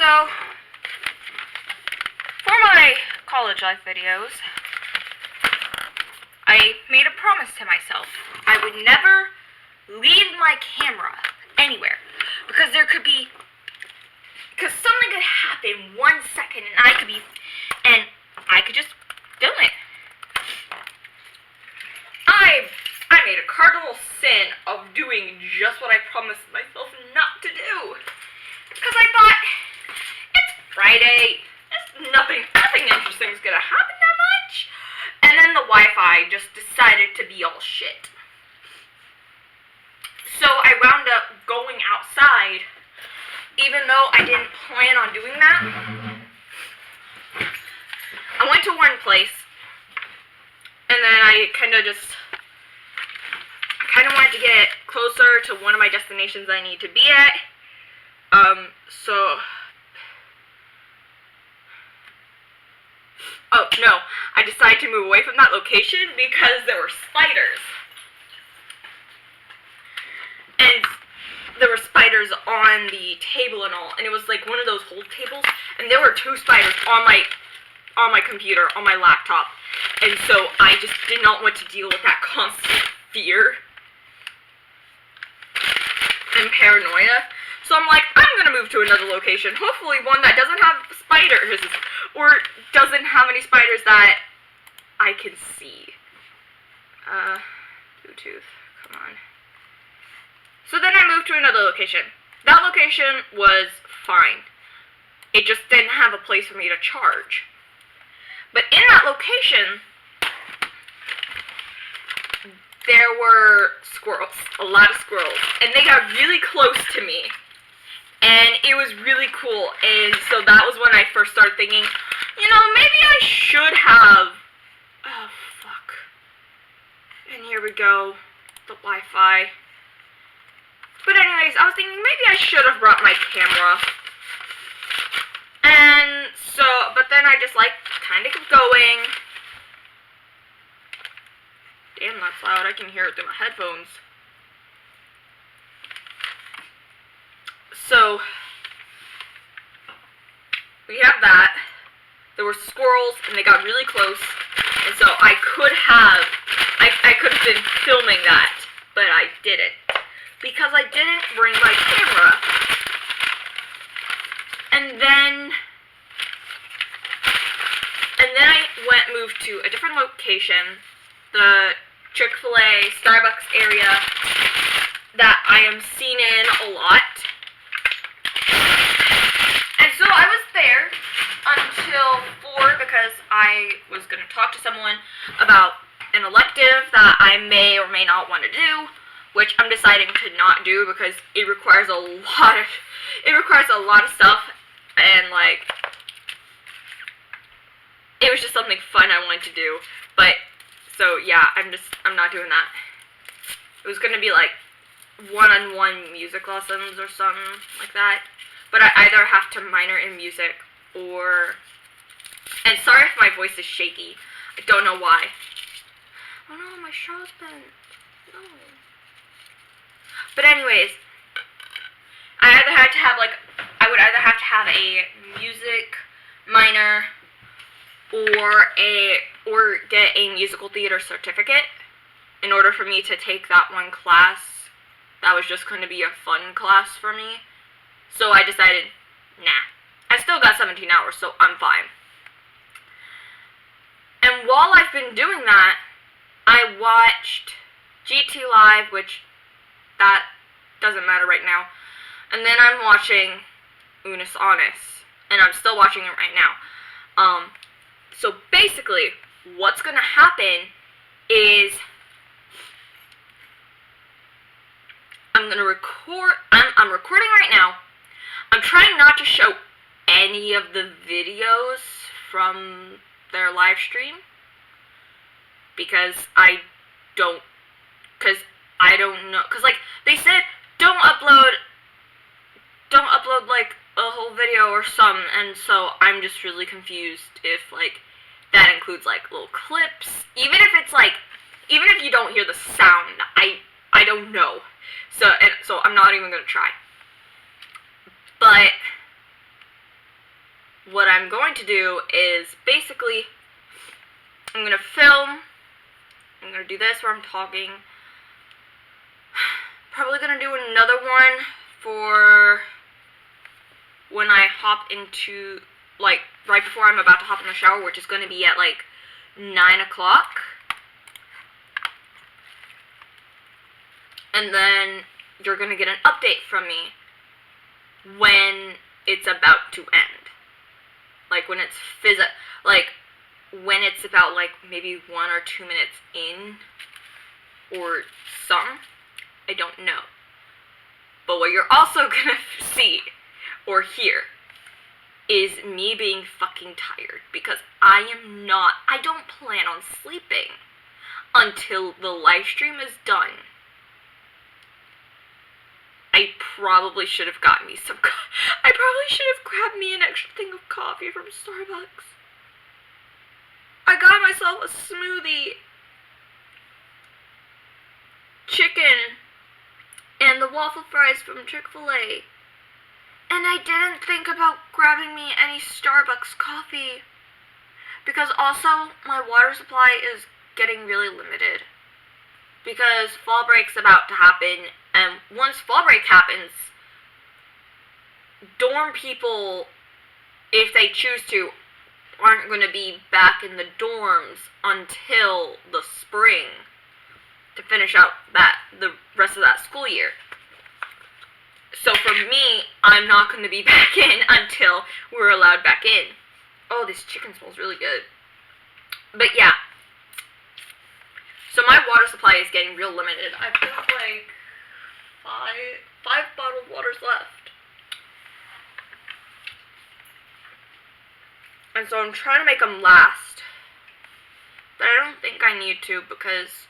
So, for my college life videos, I made a promise to myself. I would never leave my camera anywhere, because something could happen 1 second and I could just film it. I made a cardinal sin of doing just what I promised myself not to do. Because I thought, it's Friday, nothing interesting is gonna happen that much. And then the Wi-Fi just decided to be all shit. So I wound up going outside, even though I didn't plan on doing that. I went to one place, and then I kind of wanted to get closer to one of my destinations I need to be at. Oh no, I decided to move away from that location because there were spiders. And there were spiders on the table and all, and it was like one of those hold tables, and there were 2 spiders on my computer, on my laptop. And so I just did not want to deal with that constant fear and paranoia. So I'm like, I'm gonna move to another location, hopefully one that doesn't have spiders, or doesn't have any spiders that I can see. Bluetooth, come on. So then I moved to another location. That location was fine. It just didn't have a place for me to charge. But in that location, there were squirrels, a lot of squirrels, and they got really close to me, and it was really cool. And so that was when I first started thinking, you know, maybe I should have, oh fuck, and here we go, the Wi-Fi. But anyways, I was thinking maybe I should have brought my camera, and so, but then I just like kind of kept going. Damn, that's loud. I can hear it through my headphones. So, we have that. There were squirrels, and they got really close. And so I could have been filming that, but I didn't. Because I didn't bring my camera. And then I moved to a different location, the Chick-fil-A, Starbucks area that I am seen in a lot. And so I was there until 4 because I was going to talk to someone about an elective that I may or may not want to do, which I'm deciding to not do because it requires a lot of stuff, and like, it was just something fun I wanted to do. But so yeah, I'm not doing that. It was gonna be like one-on-one music lessons or something like that. But I either have to minor in music or, and sorry if my voice is shaky. I don't know why. Oh no, my shaw's bent. No. But anyways, I would either have to have a music minor or get a musical theater certificate in order for me to take that one class. That was just going to be a fun class for me. So I decided, nah. I still got 17 hours, so I'm fine. And while I've been doing that, I watched GT Live, which that doesn't matter right now. And then I'm watching Unus Annus, and I'm still watching it right now. So basically, what's gonna happen is I'm recording right now. I'm trying not to show any of the videos from their live stream because I don't know, because like they said don't upload like a whole video or some, and so I'm just really confused if like that includes like little clips, even if you don't hear the sound. I don't know, so I'm not even gonna try. But what I'm going to do is basically, I'm going to film, I'm going to do this where I'm talking, probably going to do another one for when I hop into, like, right before I'm about to hop in the shower, which is going to be at, like, 9 o'clock. And then you're going to get an update from me when it's about to end. Like, when it's when it's about, like, maybe 1 or 2 minutes in, or some, I don't know. But what you're also gonna see, or hear, is me being fucking tired, because I don't plan on sleeping until the live stream is done. I probably should have gotten me some I probably should have grabbed me an extra thing of coffee from Starbucks. I got myself a smoothie, chicken, and the waffle fries from Chick-fil-A. And I didn't think about grabbing me any Starbucks coffee, because also my water supply is getting really limited. Because fall break's about to happen, and once fall break happens, dorm people, if they choose to, aren't going to be back in the dorms until the spring to finish out the rest of that school year. So for me, I'm not going to be back in until we're allowed back in. Oh, this chicken smells really good. But yeah. So my water supply is getting real limited. I've got like five bottled waters left. And so I'm trying to make them last. But I don't think I need to because,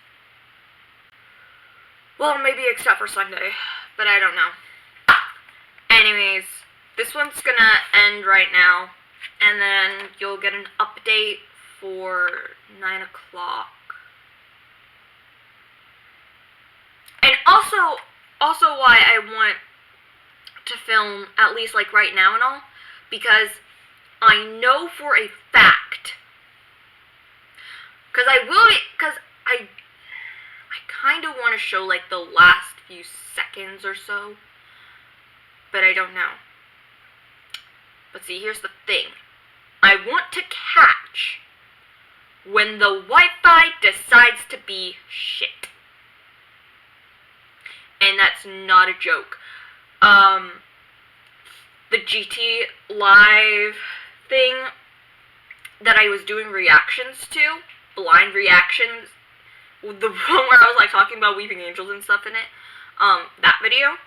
well, maybe except for Sunday. But I don't know. Anyways, this one's gonna end right now. And then you'll get an update for 9 o'clock. And also why I want to film, at least like right now and all, because I know for a fact, because I kind of want to show like the last few seconds or so, but I don't know. But see, here's the thing. I want to catch when the Wi-Fi decides to be shit. And that's not a joke. The GT Live thing that I was doing reactions to, blind reactions, the one where I was like talking about weeping angels and stuff in it, that video,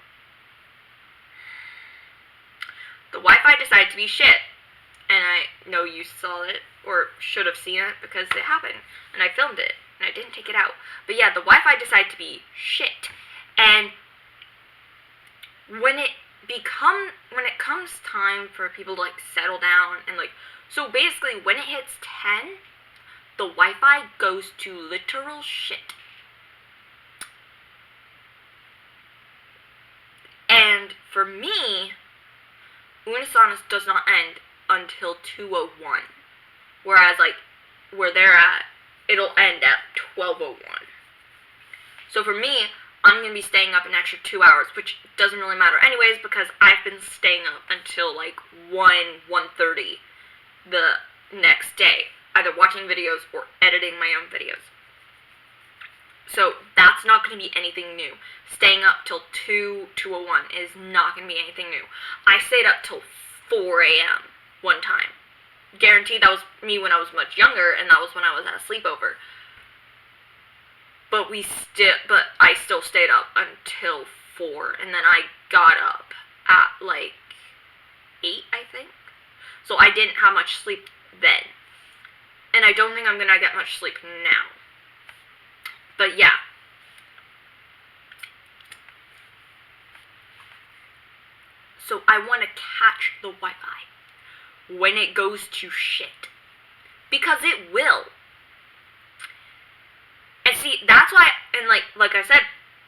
the Wi-Fi decided to be shit. And I know you saw it, or should have seen it, because it happened. And I filmed it, and I didn't take it out. But yeah, the Wi-Fi decided to be shit. And when it comes time for people to like settle down and like, so basically when it hits 10, the Wi-Fi goes to literal shit. And for me, Unus Annus does not end until 2:01. Whereas like where they're at, it'll end at 12:01. So for me, I'm going to be staying up an extra 2 hours, which doesn't really matter anyways, because I've been staying up until like 1:30 the next day, either watching videos or editing my own videos. So that's not going to be anything new. Staying up till 2:01 is not going to be anything new. I stayed up till 4 a.m. one time. Guaranteed that was me when I was much younger, and that was when I was at a sleepover. But I still stayed up until 4, and then I got up at like 8, I think. So I didn't have much sleep then. And I don't think I'm gonna get much sleep now. But yeah. So I want to catch the Wi-Fi when it goes to shit. Because it will. And see, that's why, and like I said,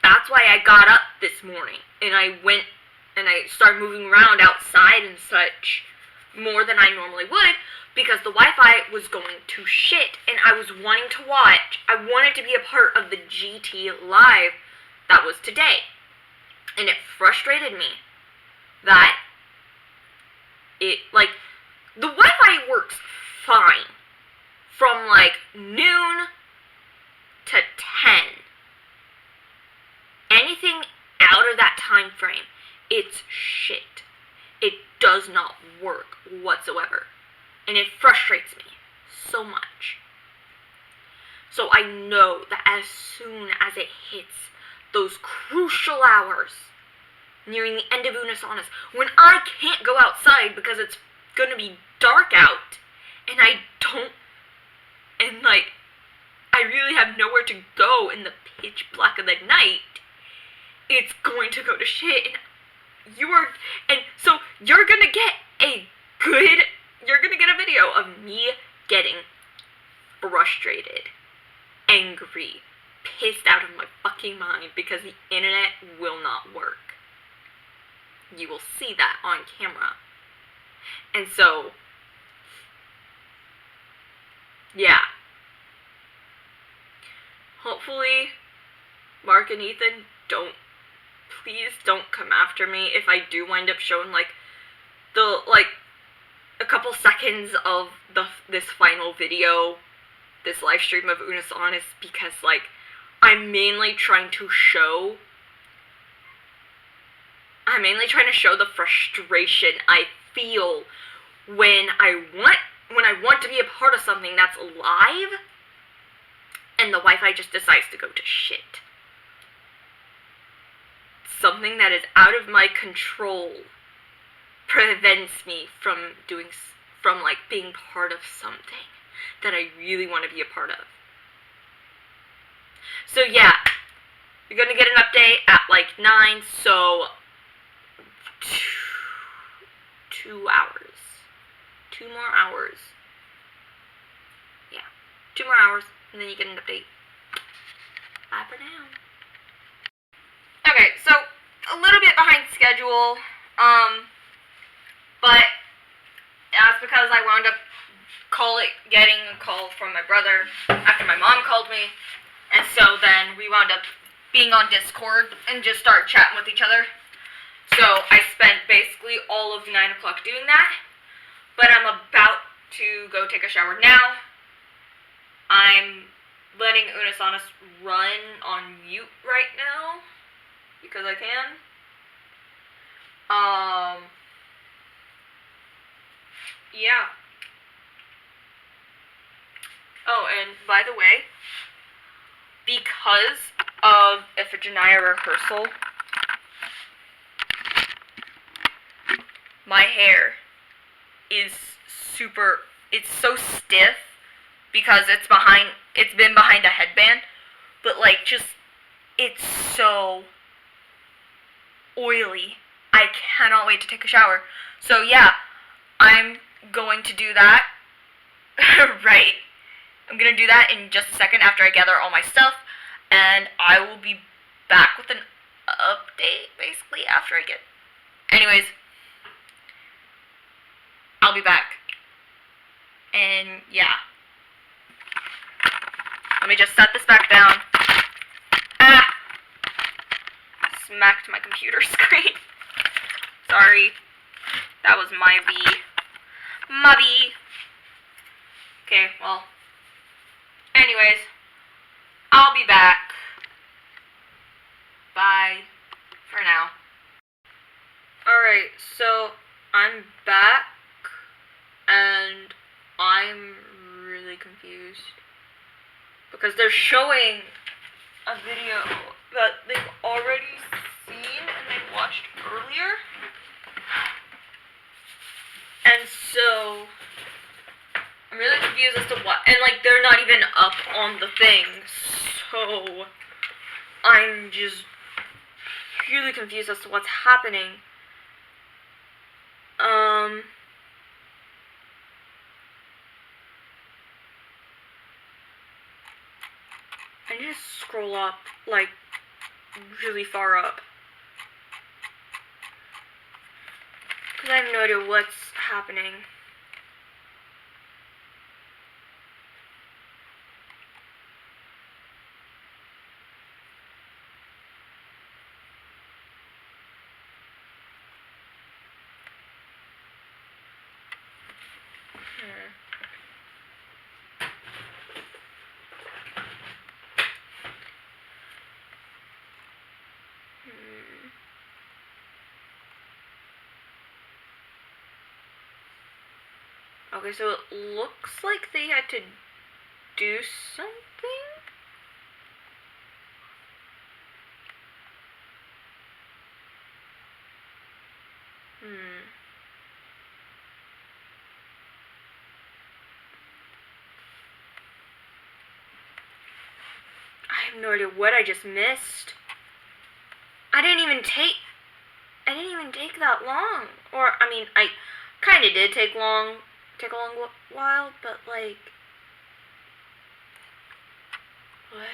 that's why I got up this morning, and I went, and I started moving around outside and such, more than I normally would because the Wi-Fi was going to shit and I was wanting to watch. I wanted to be a part of the GT Live that was today. And it frustrated me that the Wi-Fi works fine from, noon to 10. Anything out of that time frame, it's shit. It does not work whatsoever. And it frustrates me so much. So I know that as soon as it hits those crucial hours nearing the end of Unus Annus, when I can't go outside because it's gonna be dark out, and I really have nowhere to go in the pitch black of the night, it's going to go to shit, so you're gonna get a video of me getting frustrated, angry, pissed out of my fucking mind because the internet will not work. You will see that on camera. And so, yeah. Hopefully, Mark and Ethan please don't come after me if I do wind up showing, a couple seconds of this final video, this live stream of Unus Annus, because, I'm mainly trying to show the frustration I feel when I want to be a part of something that's live, and the Wi-Fi just decides to go to shit. Something that is out of my control prevents me from being part of something that I really want to be a part of. So yeah, you're gonna get an update at 9, so 2 hours. 2 more hours. Yeah, 2 more hours, and then you get an update. Bye for now. Okay, so a little bit behind schedule, but that's because I wound up getting a call from my brother after my mom called me, and so then we wound up being on Discord and just started chatting with each other. So I spent basically all of 9 o'clock doing that, but I'm about to go take a shower now. I'm letting Unus Annus run on mute right now because I can. Yeah. Oh, and by the way, because of Iphigenia rehearsal, my hair is it's so stiff because it's been behind a headband, but it's so oily. I cannot wait to take a shower. So yeah, I'm going to do that. Right. I'm going to do that in just a second after I gather all my stuff, and I will be back with an update, basically, after I get... Anyways, I'll be back. And, yeah. Let me just set this back down. Ah! Smacked my computer screen. Sorry. That was my bee. My bee. Okay, well... Anyways, I'll be back. Bye for now. Alright, so I'm back, and I'm really confused because they're showing a video that they've already seen and they watched earlier. And so I'm really confused as to what, and they're not even up on the thing, so I'm just really confused as to what's happening. I need to scroll up, really far up. Because I have no idea what's happening. Okay, so it looks like they had to do something? I have no idea what I just missed. I didn't even take that long. Or, I mean, I kind of did take a long while, but like, what?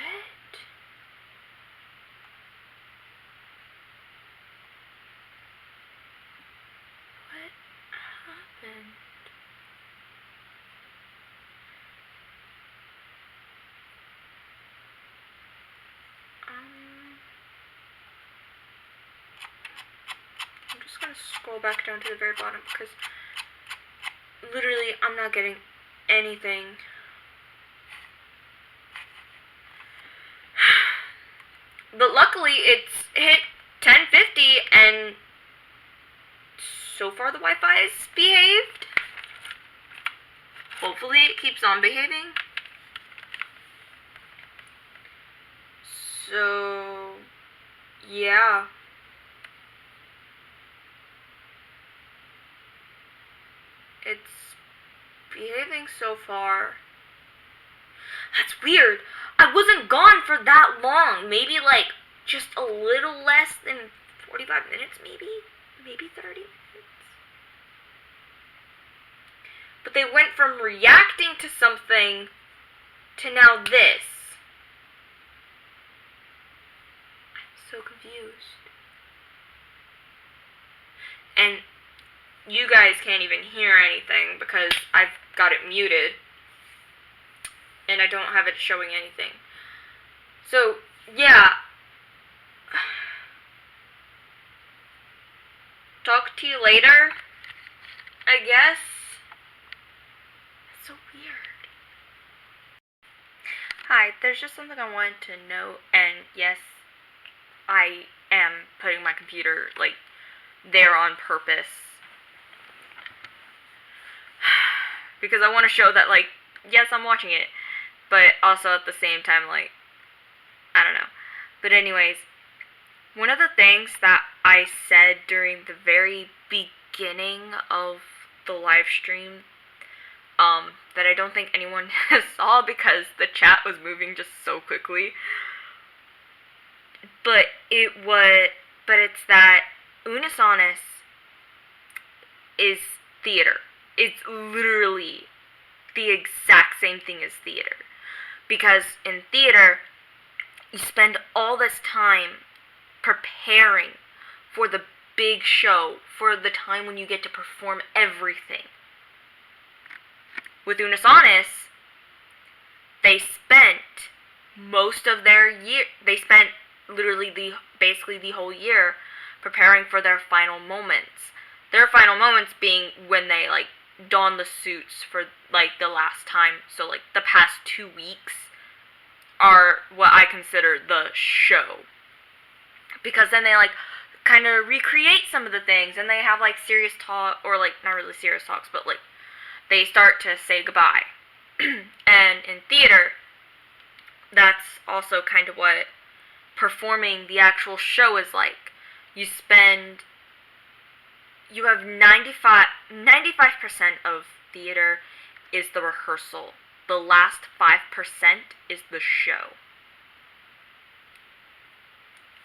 What happened? I'm just gonna scroll back down to the very bottom because literally I'm not getting anything. But luckily it's hit 1050 and so far the Wi-Fi has behaved. Hopefully it keeps on behaving. So, yeah. It's behaving so far. That's weird. I wasn't gone for that long. Maybe like just a little less than 45 minutes, maybe? Maybe 30 minutes. But they went from reacting to something to now this. I'm so confused. And you guys can't even hear anything because I've got it muted. And I don't have it showing anything. So, yeah. Talk to you later, I guess. That's so weird. Hi, there's just something I wanted to note, and yes, I am putting my computer, like, there on purpose. Because I want to show that, like, yes, I'm watching it, but also at the same time, like, I don't know. But anyways, one of the things that I said during the very beginning of the live stream, that I don't think anyone saw because the chat was moving just so quickly, but it's that Unus Annus is theater. It's literally the exact same thing as theater. Because in theater, you spend all this time preparing for the big show, for the time when you get to perform everything. With Unus Annus, they spent most of their year, they spent literally basically the whole year preparing for their final moments. Their final moments being when they, like, don the suits for, like, the last time. So, like, the past 2 weeks are what I consider the show. Because then they, like, kind of recreate some of the things, and they have, like, serious talk, or, like, not really serious talks, but, like, they start to say goodbye. And in theater, that's also kind of what performing the actual show is like. You have 95% of theater is the rehearsal. The last 5% is the show.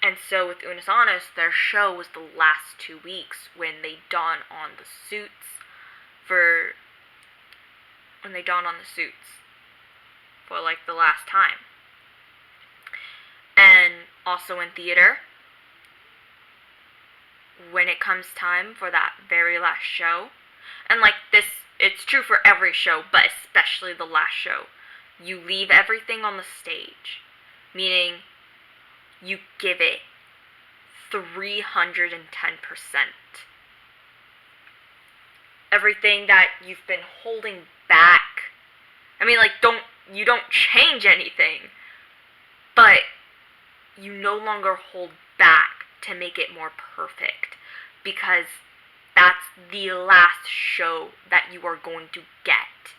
And so with Unus Annus, their show was the last 2 weeks when they don on the suits for like the last time. And also in theater, when it comes time for that very last show, and like this, it's true for every show, but especially the last show, you leave everything on the stage, meaning you give it 310%. Everything that you've been holding back. I mean, like, you don't change anything, but you no longer hold back to make it more perfect, because that's the last show that you are going to get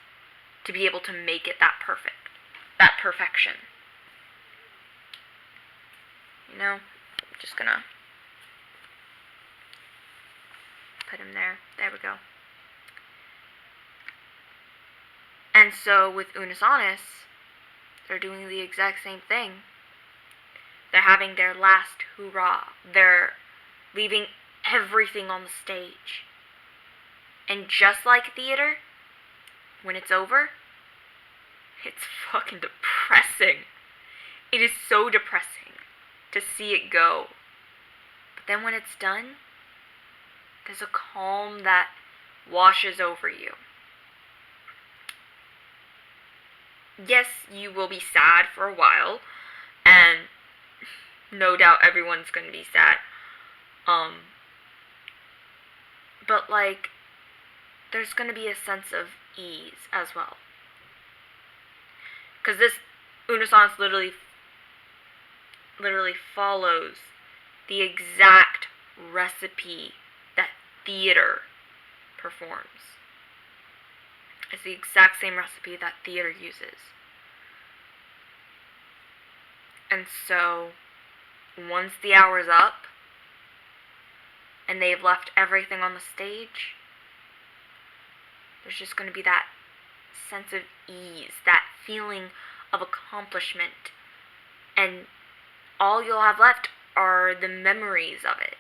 to be able to make it that perfect, that perfection. You know, I'm just gonna put him there. There we go. And so with Unus Annus, they're doing the exact same thing. They're having their last hoorah. They're leaving everything on the stage. And just like theater, when it's over, it's fucking depressing. It is so depressing to see it go. But then when it's done, there's a calm that washes over you. Yes, you will be sad for a while, and no doubt everyone's going to be sad. But like, there's going to be a sense of ease as well. Because this Unus Annus literally follows the exact recipe that theater performs. It's the exact same recipe that theater uses. And so, once the hour's up, and they've left everything on the stage, there's just going to be that sense of ease, that feeling of accomplishment, and all you'll have left are the memories of it.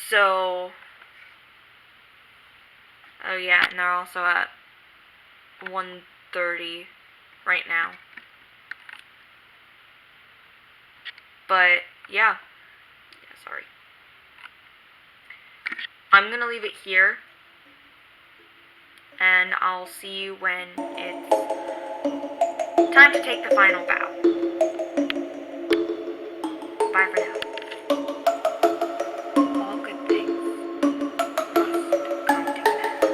So, oh yeah, and they're also at 1:30 right now. But, yeah, sorry. I'm gonna leave it here, and I'll see you when it's time to take the final bow. Bye for now. All good things must come to an end.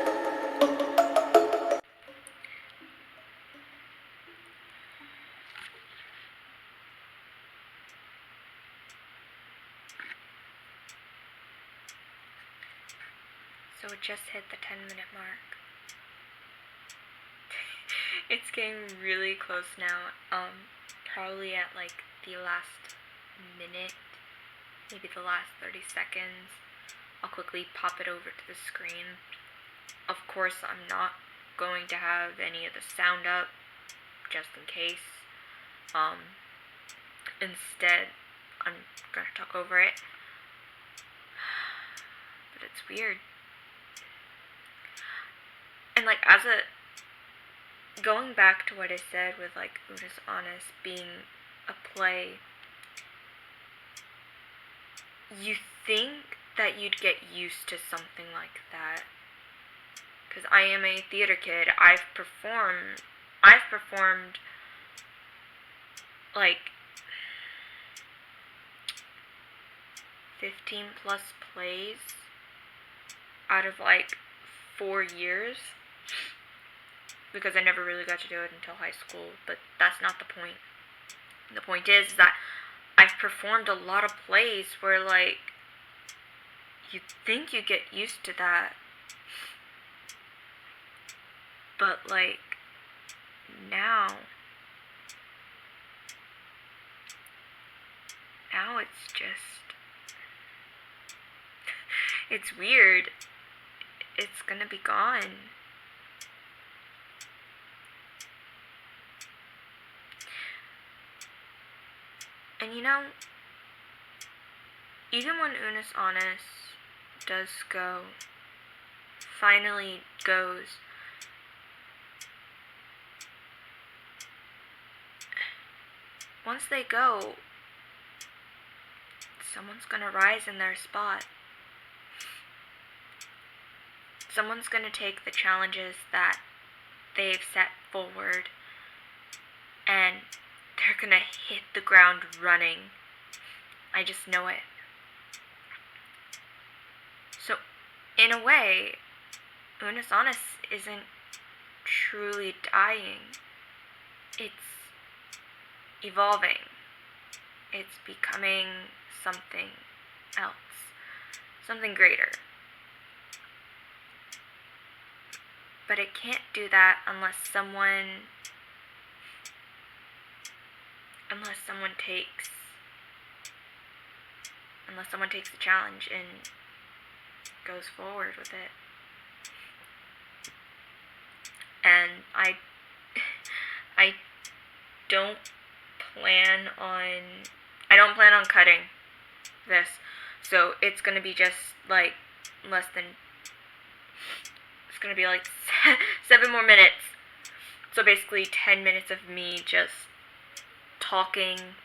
So it just hit the 10-minute mark. It's getting really close now. Probably at like the last minute, maybe the last 30 seconds, I'll quickly pop it over to the screen. Of course, I'm not going to have any of the sound up, just in case. Instead, I'm gonna talk over it. But it's weird. And like, going back to what I said with like Unus Annus being a play, you think that you'd get used to something like that. Because I am a theater kid. I've performed like 15 plus plays out of like 4 years, because I never really got to do it until high school, but that's not the point. The point is that I've performed a lot of plays where, like, you think you get used to that, but, like, now it's just, it's weird. It's gonna be gone. And you know, even when Unus Annus does go, finally goes, once they go, someone's gonna rise in their spot. Someone's gonna take the challenges that they've set forward and they're gonna hit the ground running. I just know it. So, in a way, Unus Annus isn't truly dying. It's evolving. It's becoming something else. Something greater. But it can't do that unless someone takes the challenge and goes forward with it. And I don't plan on cutting this. So it's gonna be just like it's gonna be like 7 more minutes. So basically 10 minutes of me just talking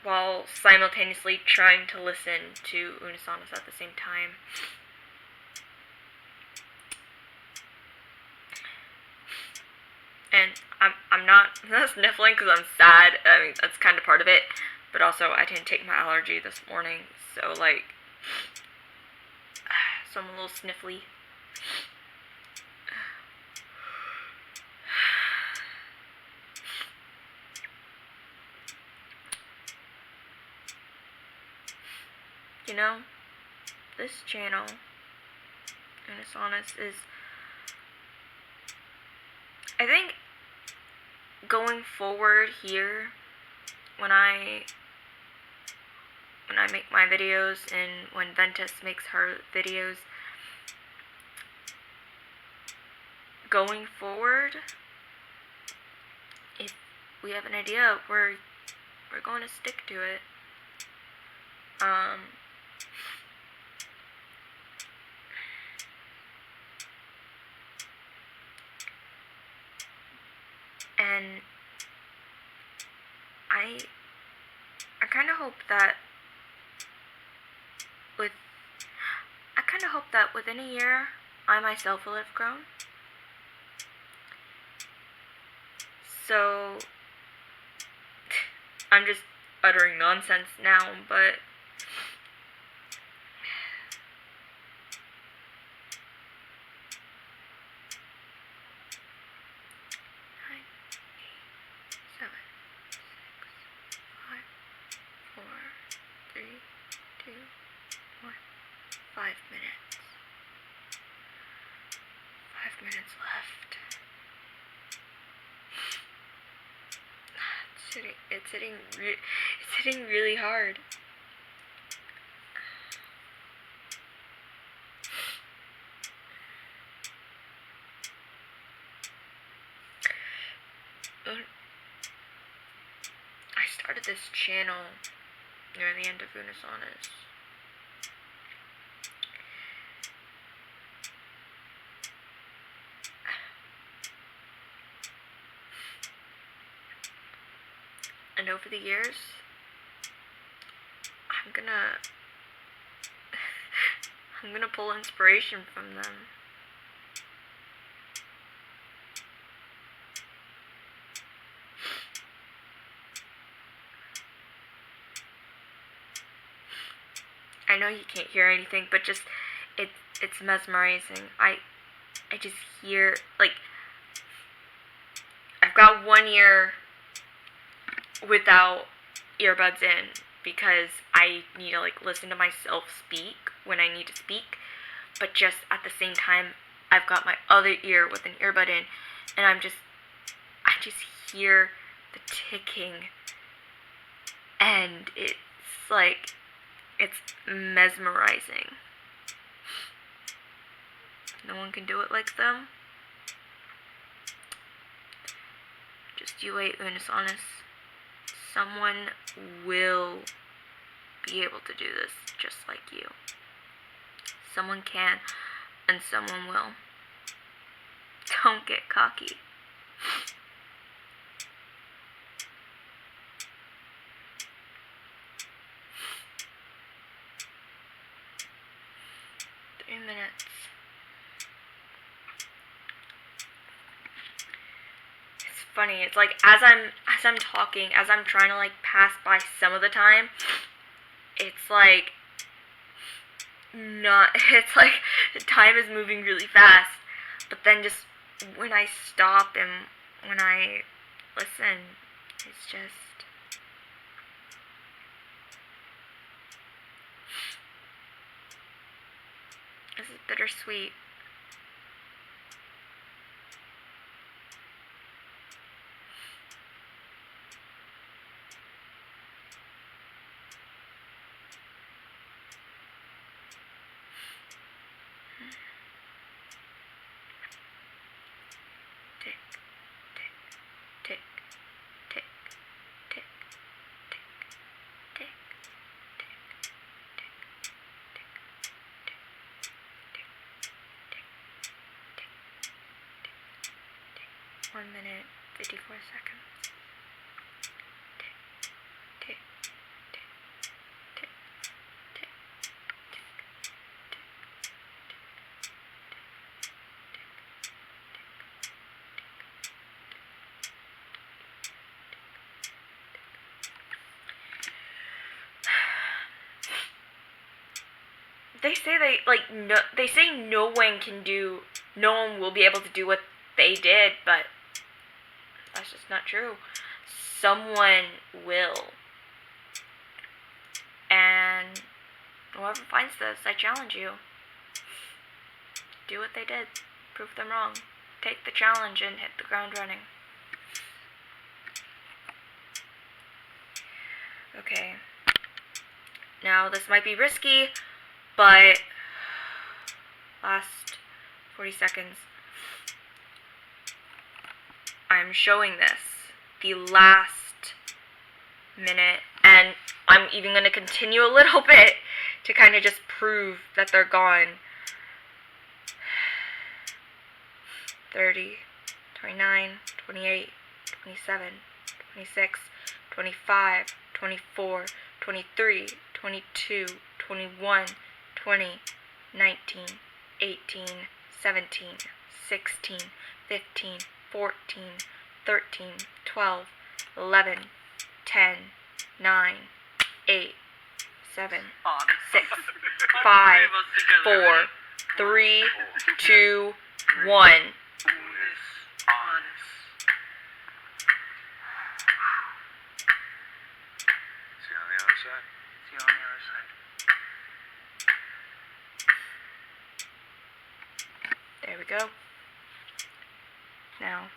while simultaneously trying to listen to Unus Annus at the same time. And I'm not sniffling because I'm sad. I mean, that's kind of part of it. But also, I didn't take my allergy this morning. So, like, so I'm a little sniffly. You know, this channel, Unus Annus, is, I think, going forward here, when I make my videos and when Ventus makes her videos, going forward, if we have an idea, we're going to stick to it. And I kind of hope that within a year, I myself will have grown. So, I'm just uttering nonsense now, but it's hitting really hard. I started this channel near the end of Unus Annus. And over the years, I'm gonna pull inspiration from them. I know you can't hear anything, but just it's mesmerizing. I just hear, like, I've got one ear without earbuds in because I need to, like, listen to myself speak when I need to speak, but just at the same time I've got my other ear with an earbud in, and I just hear the ticking, and it's like, it's mesmerizing. No one can do it like them. Just you wait, Unus Annus. Someone will be able to do this just like you. Someone can, and someone will. Don't get cocky. minutes. It's funny. It's like as I'm talking, as I'm trying to like pass by some of the time, it's like not. It's like the time is moving really fast, but then just when I stop and when I listen, it's just. This is bittersweet. Tick, tick, tick, tick, tick, tick, tick, tick, tick. 1 minute, 54 seconds. Tick, tick, tick, tick, tick, tick, They say they say no one will be able to do what they did, but that's just not true. Someone will. And whoever finds this, I challenge you. Do what they did. Prove them wrong. Take the challenge and hit the ground running. Okay. Now, this might be risky, but last 40 seconds. I'm showing this. The last minute. And I'm even going to continue a little bit to kind of just prove that they're gone. 30, 29, 28, 27, 26, 25, 24, 23, 22, 21, 20, 19, 18, 17, 16, 15, 14, 13, 12, 11, 10, 9, 8, 7, 6, 5, 4, 3, 2, 1. Unus Annus. See on the other side? See on the other side. There we go. Now,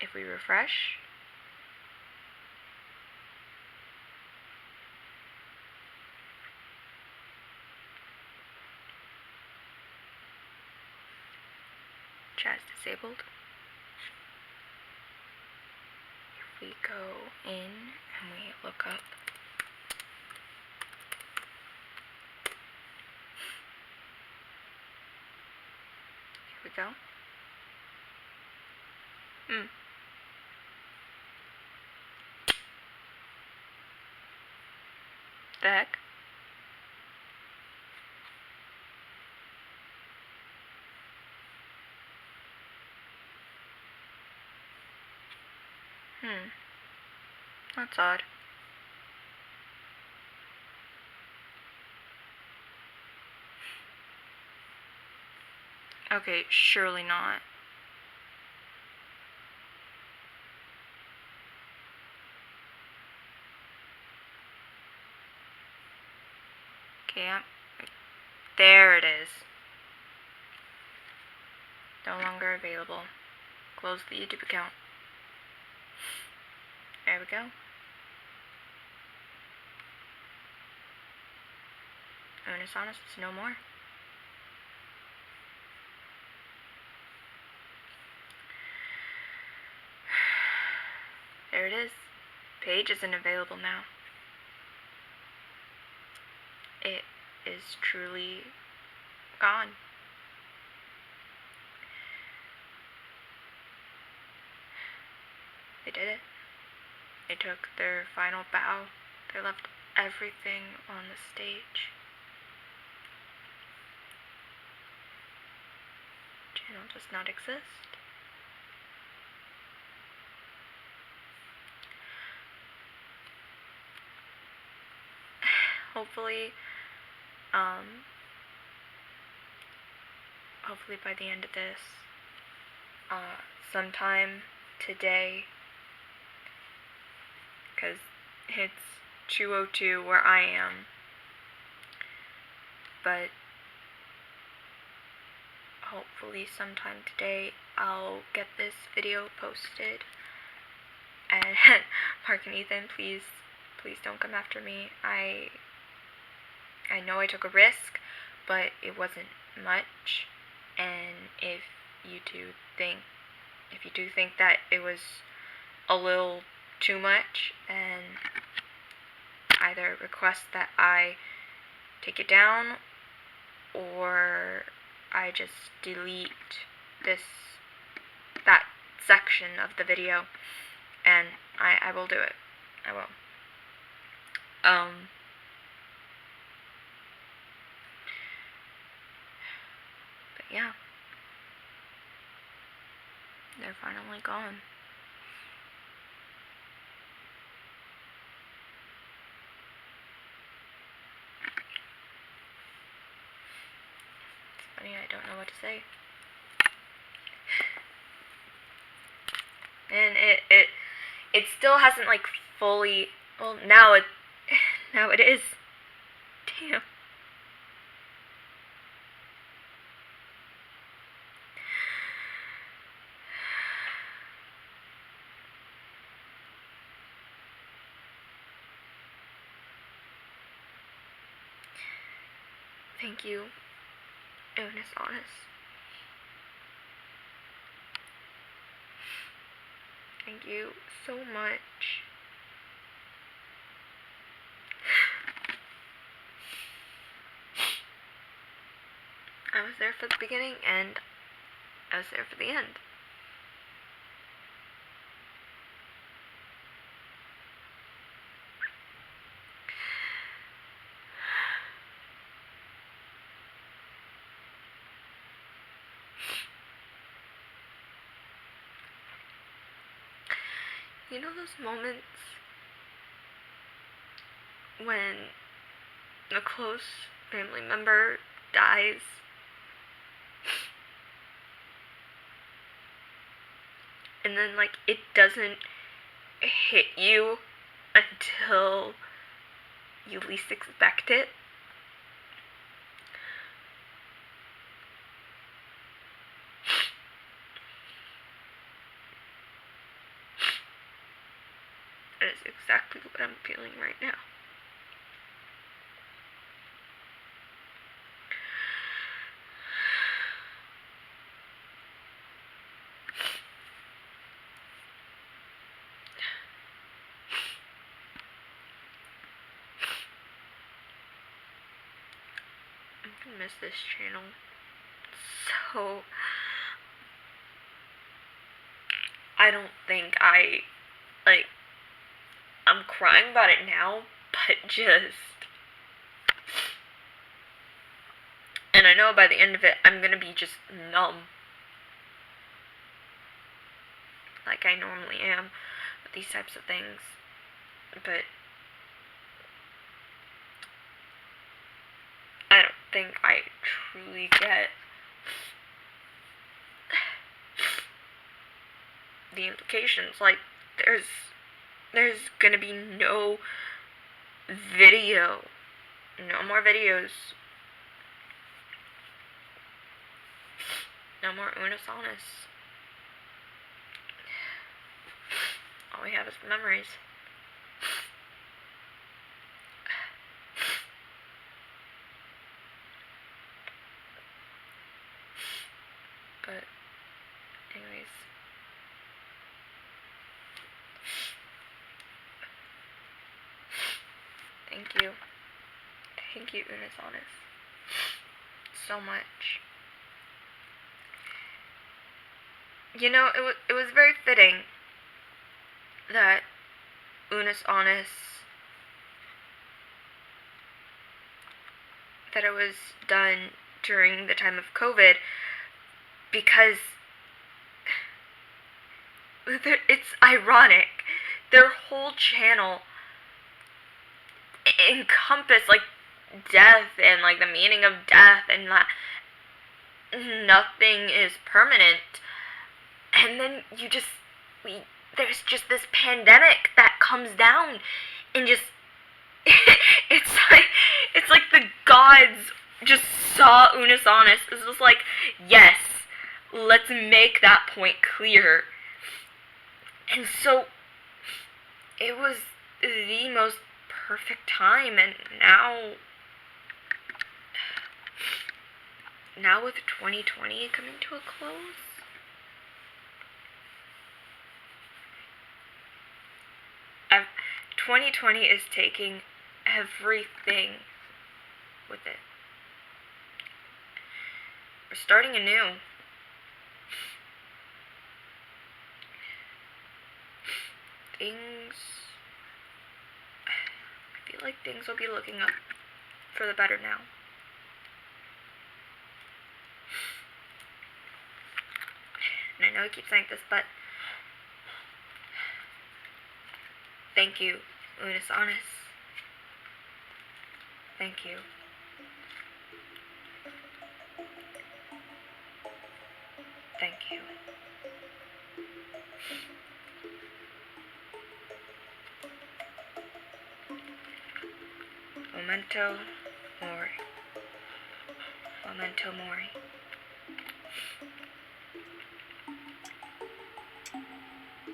if we refresh, chat is disabled. If we go in and we look up here we go. The heck? That's odd. Okay, surely not. Okay, there it is. No longer available. Close the YouTube account. There we go. Unus Annus is no more. There it is. Page isn't available now. It is truly gone. They did it. They took their final bow. They left everything on the stage. channel does not exist. Hopefully, hopefully by the end of this, sometime today, because it's 2:02 where I am, but hopefully sometime today I'll get this video posted. And Mark and Ethan, please don't come after me. I know I took a risk, but it wasn't much. And if you do think that it was a little too much, then either request that I take it down or I just delete that section of the video, and I will do it. I will. But yeah, they're finally gone. It's funny, I don't know what to say. And it still hasn't like fully, well, now it is. Damn. Thank you, Unus Annus. Thank you so much. I was there for the beginning and I was there for the end. You know those moments when a close family member dies? And then, like, it doesn't hit you until you least expect it? That is exactly what I'm feeling right now. I'm gonna miss this channel so. I don't think I'm crying about it now, but just. And I know by the end of it, I'm gonna be just numb. Like I normally am with these types of things. But I don't think I truly get the implications. Like, there's gonna be no video. No more videos. No more Unus Annus. All we have is memories. But, anyways. Thank you. Thank you, Unus Annus. So much. You know, it was very fitting that Unus Annus, that it was done during the time of COVID, because it's ironic. Their whole channel encompass like death and like the meaning of death and that nothing is permanent. And then there's just this pandemic that comes down and just it's like the gods just saw Unus Annus. It's just like, yes, let's make that point clear. And so it was the most perfect time, and now with 2020 coming to a close, 2020 is taking everything with it. We're starting anew. I feel like things will be looking up for the better now. And I know I keep saying this, but thank you, Unus Annus. Thank you. Thank you. Momento Mori. Memento Mori.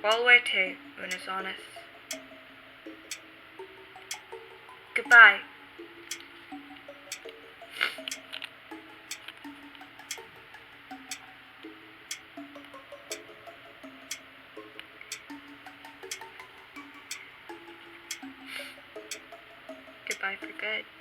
Valvete, Unus Annus. Goodbye. Goodbye for good.